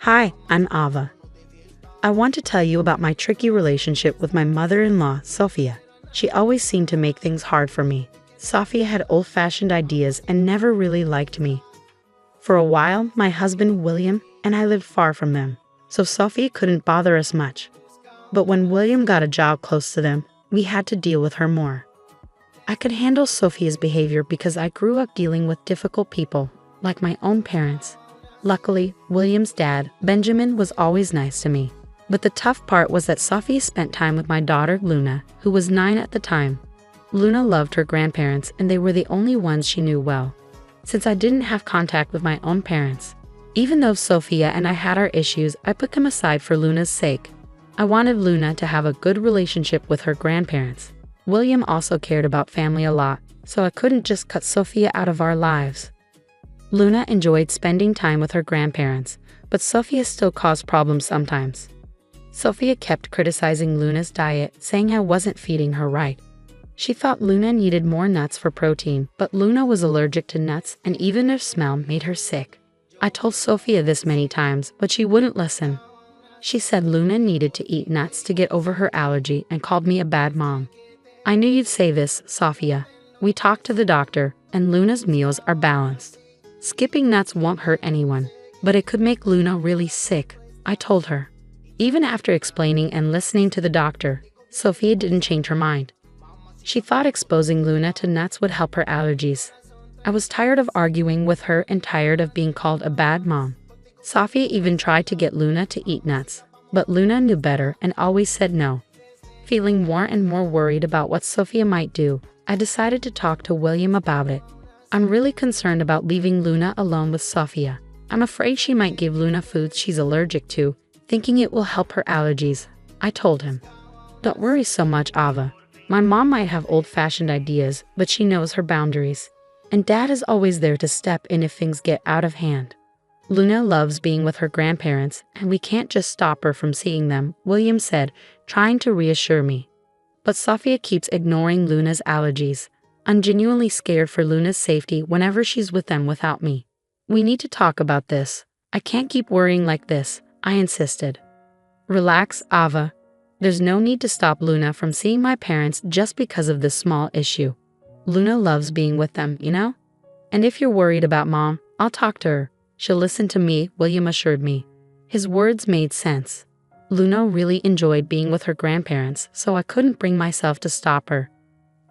Hi, I'm Ava. I want to tell you about my tricky relationship with my mother-in-law, Sophia. She always seemed to make things hard for me. Sophia had old-fashioned ideas and never really liked me. For a while, my husband William and I lived far from them, so Sophia couldn't bother us much. But when William got a job close to them, we had to deal with her more. I could handle Sophia's behavior because I grew up dealing with difficult people, like my own parents. Luckily, William's dad, Benjamin, was always nice to me. But the tough part was that Sophia spent time with my daughter, Luna, who was 9 at the time. Luna loved her grandparents, and they were the only ones she knew well. Since I didn't have contact with my own parents, even though Sophia and I had our issues, I put them aside for Luna's sake. I wanted Luna to have a good relationship with her grandparents. William also cared about family a lot, so I couldn't just cut Sophia out of our lives. Luna enjoyed spending time with her grandparents, but Sophia still caused problems sometimes. Sophia kept criticizing Luna's diet, saying I wasn't feeding her right. She thought Luna needed more nuts for protein, but Luna was allergic to nuts, and even their smell made her sick. I told Sophia this many times, but she wouldn't listen. She said Luna needed to eat nuts to get over her allergy and called me a bad mom. I knew you'd say this, Sophia. We talked to the doctor, and Luna's meals are balanced. Skipping nuts won't hurt anyone, but it could make Luna really sick, I told her. Even after explaining and listening to the doctor, Sophia didn't change her mind. She thought exposing Luna to nuts would help her allergies. I was tired of arguing with her and tired of being called a bad mom. Sophia even tried to get Luna to eat nuts, but Luna knew better and always said no. Feeling more and more worried about what Sophia might do, I decided to talk to William about it. I'm really concerned about leaving Luna alone with Sophia. I'm afraid she might give Luna foods she's allergic to, thinking it will help her allergies, I told him. Don't worry so much, Ava. My mom might have old-fashioned ideas, but she knows her boundaries. And Dad is always there to step in if things get out of hand. Luna loves being with her grandparents, and we can't just stop her from seeing them, William said, trying to reassure me. But Sophia keeps ignoring Luna's allergies. I'm genuinely scared for Luna's safety whenever she's with them without me. We need to talk about this. I can't keep worrying like this, I insisted. Relax, Ava. There's no need to stop Luna from seeing my parents just because of this small issue. Luna loves being with them, you know? And if you're worried about Mom, I'll talk to her. She'll listen to me, William assured me. His words made sense. Luna really enjoyed being with her grandparents, so I couldn't bring myself to stop her.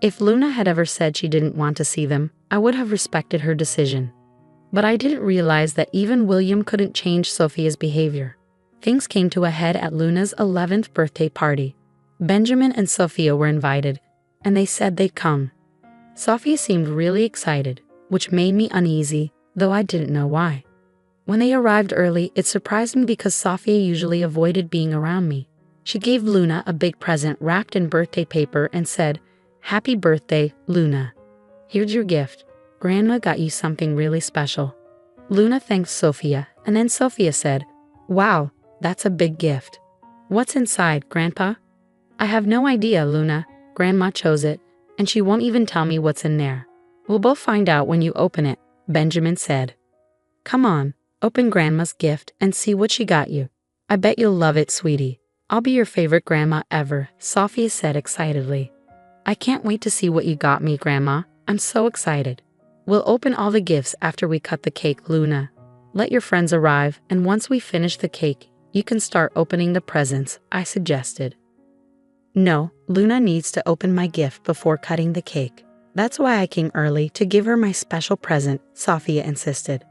If Luna had ever said she didn't want to see them, I would have respected her decision. But I didn't realize that even William couldn't change Sophia's behavior. Things came to a head at Luna's 11th birthday party. Benjamin and Sophia were invited, and they said they'd come. Sophia seemed really excited, which made me uneasy, though I didn't know why. When they arrived early, it surprised me because Sophia usually avoided being around me. She gave Luna a big present wrapped in birthday paper and said, "Happy birthday, Luna. Here's your gift. Grandma got you something really special." Luna thanked Sophia, and then Sophia said, "Wow, that's a big gift. What's inside, Grandpa?" "I have no idea, Luna. Grandma chose it, and she won't even tell me what's in there. We'll both find out when you open it," Benjamin said. "Come on, open Grandma's gift and see what she got you. I bet you'll love it, sweetie. I'll be your favorite grandma ever," Sophia said excitedly. "I can't wait to see what you got me, Grandma. I'm so excited. We'll open all the gifts after we cut the cake, Luna. Let your friends arrive, and once we finish the cake, you can start opening the presents," I suggested. "No, Luna needs to open my gift before cutting the cake. That's why I came early to give her my special present," Sophia insisted.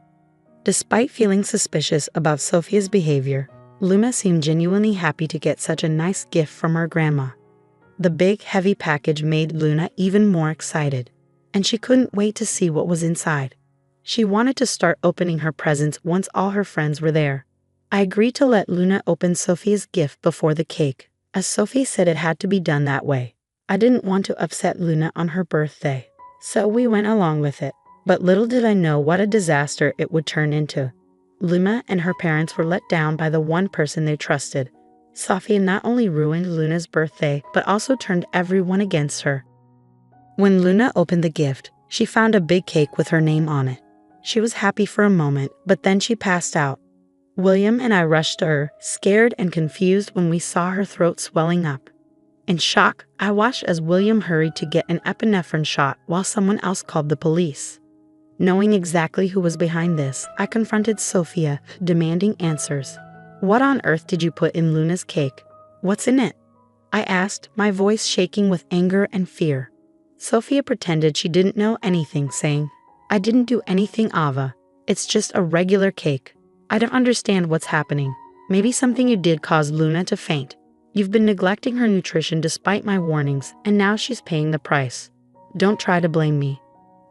Despite feeling suspicious about Sophia's behavior, Luna seemed genuinely happy to get such a nice gift from her grandma. The big, heavy package made Luna even more excited, and she couldn't wait to see what was inside. She wanted to start opening her presents once all her friends were there. I agreed to let Luna open Sophia's gift before the cake, as Sophie said it had to be done that way. I didn't want to upset Luna on her birthday, so we went along with it. But little did I know what a disaster it would turn into. Luna and her parents were let down by the one person they trusted. Sophia not only ruined Luna's birthday, but also turned everyone against her. When Luna opened the gift, she found a big cake with her name on it. She was happy for a moment, but then she passed out. William and I rushed to her, scared and confused when we saw her throat swelling up. In shock, I watched as William hurried to get an epinephrine shot while someone else called the police. Knowing exactly who was behind this, I confronted Sophia, demanding answers. "What on earth did you put in Luna's cake? What's in it?" I asked, my voice shaking with anger and fear. Sophia pretended she didn't know anything, saying, "I didn't do anything, Ava. It's just a regular cake. I don't understand what's happening. Maybe something you did caused Luna to faint. You've been neglecting her nutrition despite my warnings, and now she's paying the price. Don't try to blame me.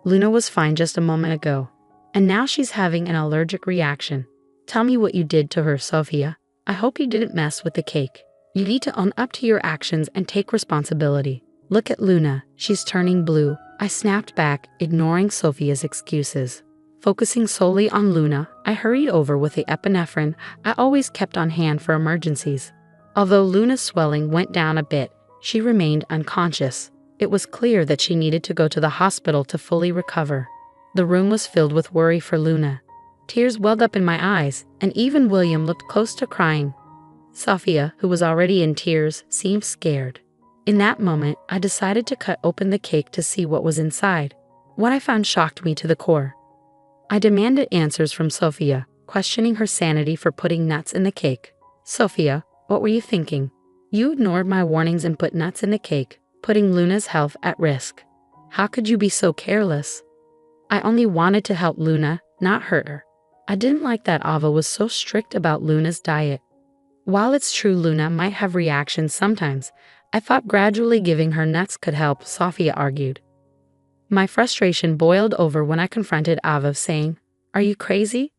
Luna was fine just a moment ago, and now she's having an allergic reaction. Tell me what you did to her, Sophia. I hope you didn't mess with the cake. You need to own up to your actions and take responsibility. Look at Luna, she's turning blue." I snapped back, ignoring Sophia's excuses. Focusing solely on Luna, I hurried over with the epinephrine I always kept on hand for emergencies. Although Luna's swelling went down a bit, she remained unconscious. It was clear that she needed to go to the hospital to fully recover. The room was filled with worry for Luna. Tears welled up in my eyes, and even William looked close to crying. Sophia, who was already in tears, seemed scared. In that moment, I decided to cut open the cake to see what was inside. What I found shocked me to the core. I demanded answers from Sophia, questioning her sanity for putting nuts in the cake. "Sophia, what were you thinking? You ignored my warnings and put nuts in the cake, putting Luna's health at risk. How could you be so careless?" "I only wanted to help Luna, not hurt her. I didn't like that Ava was so strict about Luna's diet. While it's true Luna might have reactions sometimes, I thought gradually giving her nuts could help," Sophia argued. My frustration boiled over when I confronted Ava, saying, "Are you crazy?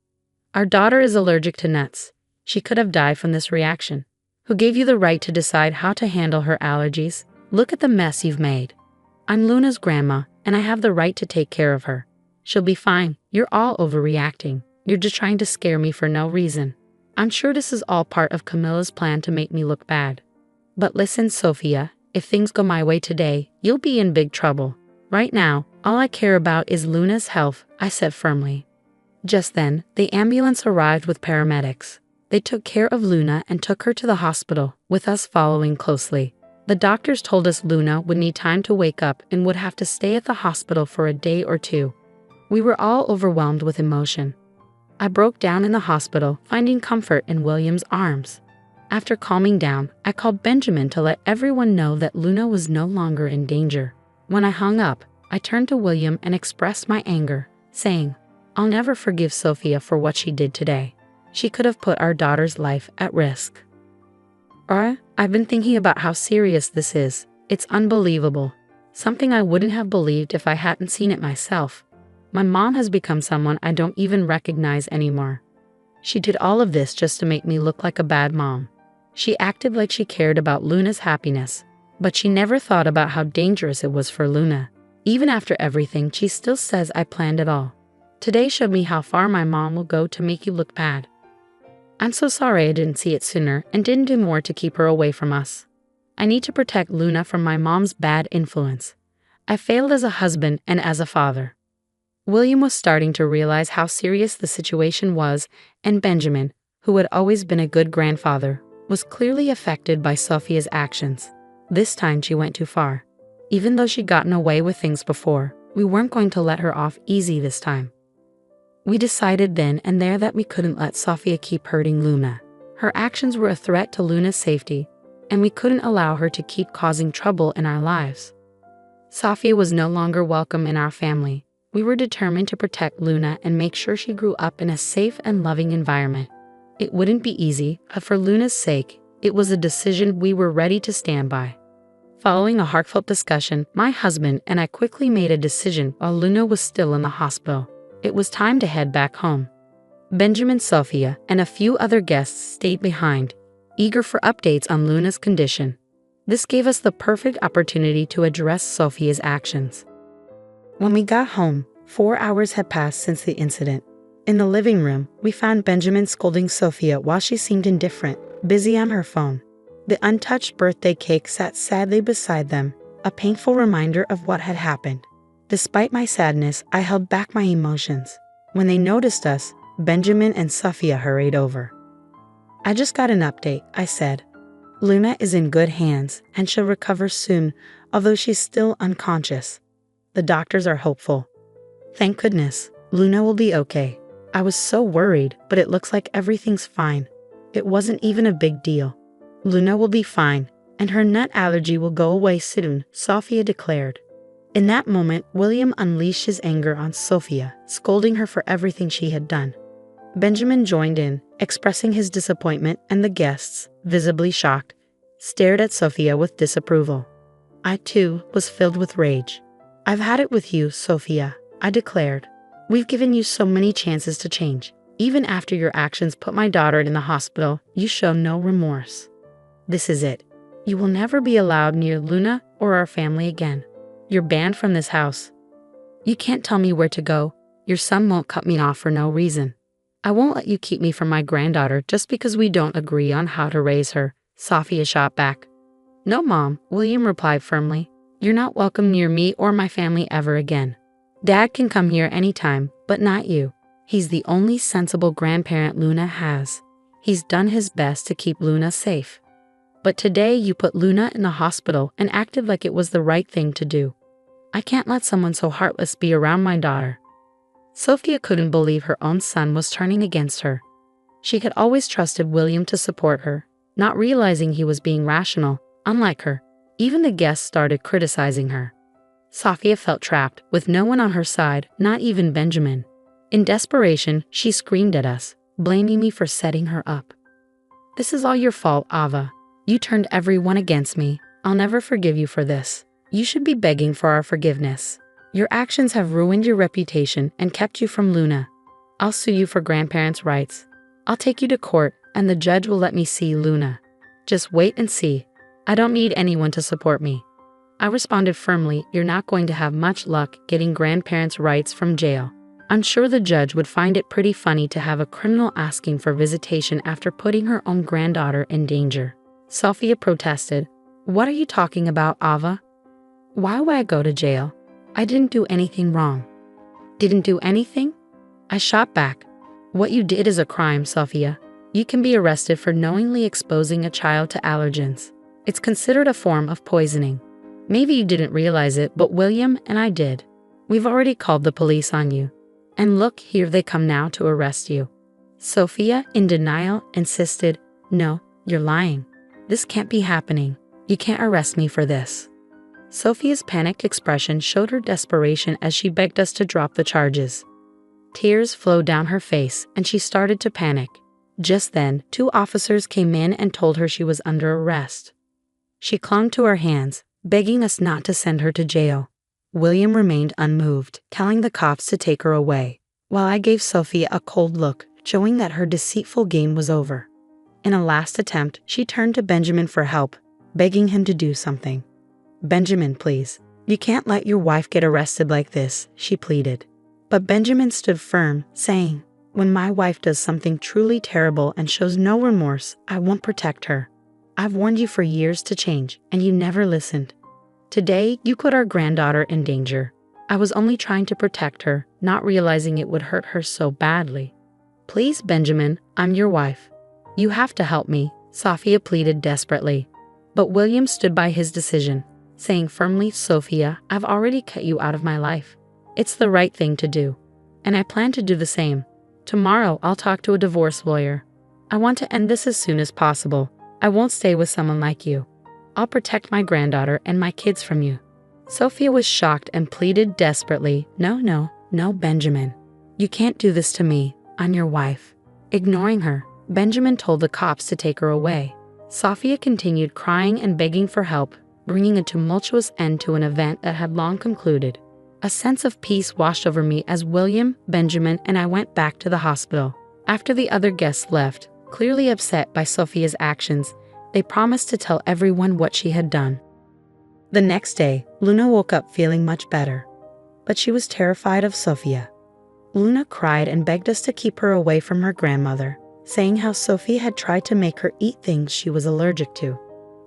Our daughter is allergic to nuts. She could have died from this reaction. Who gave you the right to decide how to handle her allergies? Look at the mess you've made. I'm Luna's grandma, and I have the right to take care of her. She'll be fine. You're all overreacting. You're just trying to scare me for no reason. I'm sure this is all part of Camilla's plan to make me look bad. But listen, Sophia, if things go my way today, you'll be in big trouble. Right now, all I care about is Luna's health," I said firmly. Just then, the ambulance arrived with paramedics. They took care of Luna and took her to the hospital, with us following closely. The doctors told us Luna would need time to wake up and would have to stay at the hospital for a day or two. We were all overwhelmed with emotion. I broke down in the hospital, finding comfort in William's arms. After calming down, I called Benjamin to let everyone know that Luna was no longer in danger. When I hung up, I turned to William and expressed my anger, saying, "I'll never forgive Sophia for what she did today. She could have put our daughter's life at risk." I've been thinking about how serious this is. It's unbelievable. Something I wouldn't have believed if I hadn't seen it myself. My mom has become someone I don't even recognize anymore. She did all of this just to make me look like a bad mom. She acted like she cared about Luna's happiness, but she never thought about how dangerous it was for Luna. Even after everything, she still says I planned it all. Today showed me how far my mom will go to make you look bad. I'm so sorry I didn't see it sooner and didn't do more to keep her away from us. I need to protect Luna from my mom's bad influence. I failed as a husband and as a father. William was starting to realize how serious the situation was, and Benjamin, who had always been a good grandfather, was clearly affected by Sophia's actions. This time she went too far. Even though she'd gotten away with things before, we weren't going to let her off easy this time. We decided then and there that we couldn't let Sophia keep hurting Luna. Her actions were a threat to Luna's safety, and we couldn't allow her to keep causing trouble in our lives. Sophia was no longer welcome in our family. We were determined to protect Luna and make sure she grew up in a safe and loving environment. It wouldn't be easy, but for Luna's sake, it was a decision we were ready to stand by. Following a heartfelt discussion, my husband and I quickly made a decision while Luna was still in the hospital. It was time to head back home. Benjamin, Sophia, and a few other guests stayed behind, eager for updates on Luna's condition. This gave us the perfect opportunity to address Sophia's actions. When we got home, 4 hours had passed since the incident. In the living room, we found Benjamin scolding Sophia while she seemed indifferent, busy on her phone. The untouched birthday cake sat sadly beside them, a painful reminder of what had happened. Despite my sadness, I held back my emotions. When they noticed us, Benjamin and Sophia hurried over. I just got an update, I said. Luna is in good hands and she'll recover soon, although she's still unconscious. The doctors are hopeful. Thank goodness, Luna will be okay. I was so worried, but it looks like everything's fine. It wasn't even a big deal. Luna will be fine, and her nut allergy will go away soon, Sophia declared. In that moment, William unleashed his anger on Sophia, scolding her for everything she had done. Benjamin joined in, expressing his disappointment, and the guests, visibly shocked, stared at Sophia with disapproval. I, too, was filled with rage. I've had it with you, Sophia, I declared. We've given you so many chances to change. Even after your actions put my daughter in the hospital, you show no remorse. This is it. You will never be allowed near Luna or our family again. You're banned from this house. You can't tell me where to go. Your son won't cut me off for no reason. I won't let you keep me from my granddaughter just because we don't agree on how to raise her, Sophia shot back. No, Mom, William replied firmly. You're not welcome near me or my family ever again. Dad can come here anytime, but not you. He's the only sensible grandparent Luna has. He's done his best to keep Luna safe. But today you put Luna in the hospital and acted like it was the right thing to do. I can't let someone so heartless be around my daughter. Sophia couldn't believe her own son was turning against her. She had always trusted William to support her, not realizing he was being rational, unlike her. Even the guests started criticizing her. Sophia felt trapped, with no one on her side, not even Benjamin. In desperation, she screamed at us, blaming me for setting her up. This is all your fault, Ava. You turned everyone against me. I'll never forgive you for this. You should be begging for our forgiveness. Your actions have ruined your reputation and kept you from Luna. I'll sue you for grandparents' rights. I'll take you to court, and the judge will let me see Luna. Just wait and see. I don't need anyone to support me. I responded firmly, you're not going to have much luck getting grandparents' rights from jail. I'm sure the judge would find it pretty funny to have a criminal asking for visitation after putting her own granddaughter in danger. Sophia protested. What are you talking about, Ava? Why would I go to jail? I didn't do anything wrong. Didn't do anything? I shot back. What you did is a crime, Sophia. You can be arrested for knowingly exposing a child to allergens. It's considered a form of poisoning. Maybe you didn't realize it, but William and I did. We've already called the police on you. And look, here they come now to arrest you. Sophia, in denial, insisted, no, you're lying. This can't be happening. You can't arrest me for this. Sophia's panicked expression showed her desperation as she begged us to drop the charges. Tears flowed down her face and she started to panic. Just then, 2 officers came in and told her she was under arrest. She clung to our hands, begging us not to send her to jail. William remained unmoved, telling the cops to take her away, while I gave Sophia a cold look, showing that her deceitful game was over. In a last attempt, she turned to Benjamin for help, begging him to do something. Benjamin, please. You can't let your wife get arrested like this, she pleaded. But Benjamin stood firm, saying, when my wife does something truly terrible and shows no remorse, I won't protect her. I've warned you for years to change, and you never listened. Today, you put our granddaughter in danger. I was only trying to protect her, not realizing it would hurt her so badly. Please, Benjamin, I'm your wife. You have to help me, Sophia pleaded desperately. But William stood by his decision, saying firmly, Sophia, I've already cut you out of my life. It's the right thing to do. And I plan to do the same. Tomorrow, I'll talk to a divorce lawyer. I want to end this as soon as possible. I won't stay with someone like you. I'll protect my granddaughter and my kids from you. Sophia was shocked and pleaded desperately, no, Benjamin. You can't do this to me. I'm your wife. Ignoring her, Benjamin told the cops to take her away. Sophia continued crying and begging for help, bringing a tumultuous end to an event that had long concluded. A sense of peace washed over me as William, Benjamin, and I went back to the hospital. After the other guests left, clearly upset by Sophia's actions, they promised to tell everyone what she had done. The next day, Luna woke up feeling much better, but she was terrified of Sophia. Luna cried and begged us to keep her away from her grandmother, saying how Sophia had tried to make her eat things she was allergic to.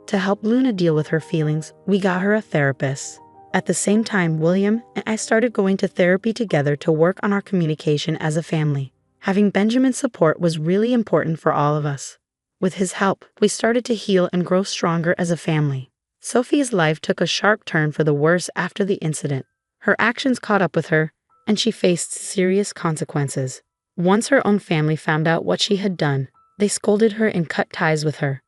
To help Luna deal with her feelings, we got her a therapist. At the same time, William and I started going to therapy together to work on our communication as a family. Having Benjamin's support was really important for all of us. With his help, we started to heal and grow stronger as a family. Sophia's life took a sharp turn for the worse after the incident. Her actions caught up with her, and she faced serious consequences. Once her own family found out what she had done, they scolded her and cut ties with her.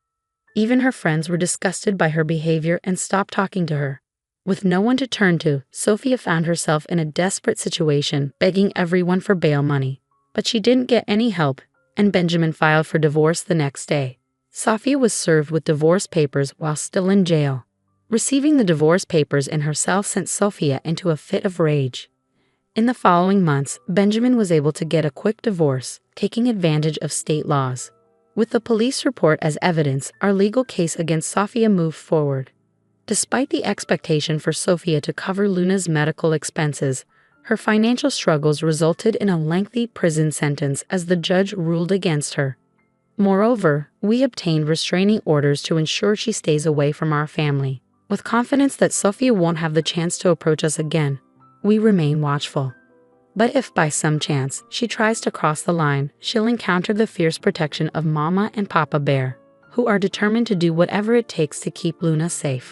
Even her friends were disgusted by her behavior and stopped talking to her. With no one to turn to, Sophia found herself in a desperate situation, begging everyone for bail money. But she didn't get any help, and Benjamin filed for divorce the next day. Sophia was served with divorce papers while still in jail. Receiving the divorce papers in her cell sent Sophia into a fit of rage. In the following months, Benjamin was able to get a quick divorce, taking advantage of state laws. With the police report as evidence, our legal case against Sophia moved forward. Despite the expectation for Sophia to cover Luna's medical expenses, her financial struggles resulted in a lengthy prison sentence as the judge ruled against her. Moreover, we obtained restraining orders to ensure she stays away from our family. With confidence that Sophia won't have the chance to approach us again, we remain watchful. But if by some chance she tries to cross the line, she'll encounter the fierce protection of Mama and Papa Bear, who are determined to do whatever it takes to keep Luna safe.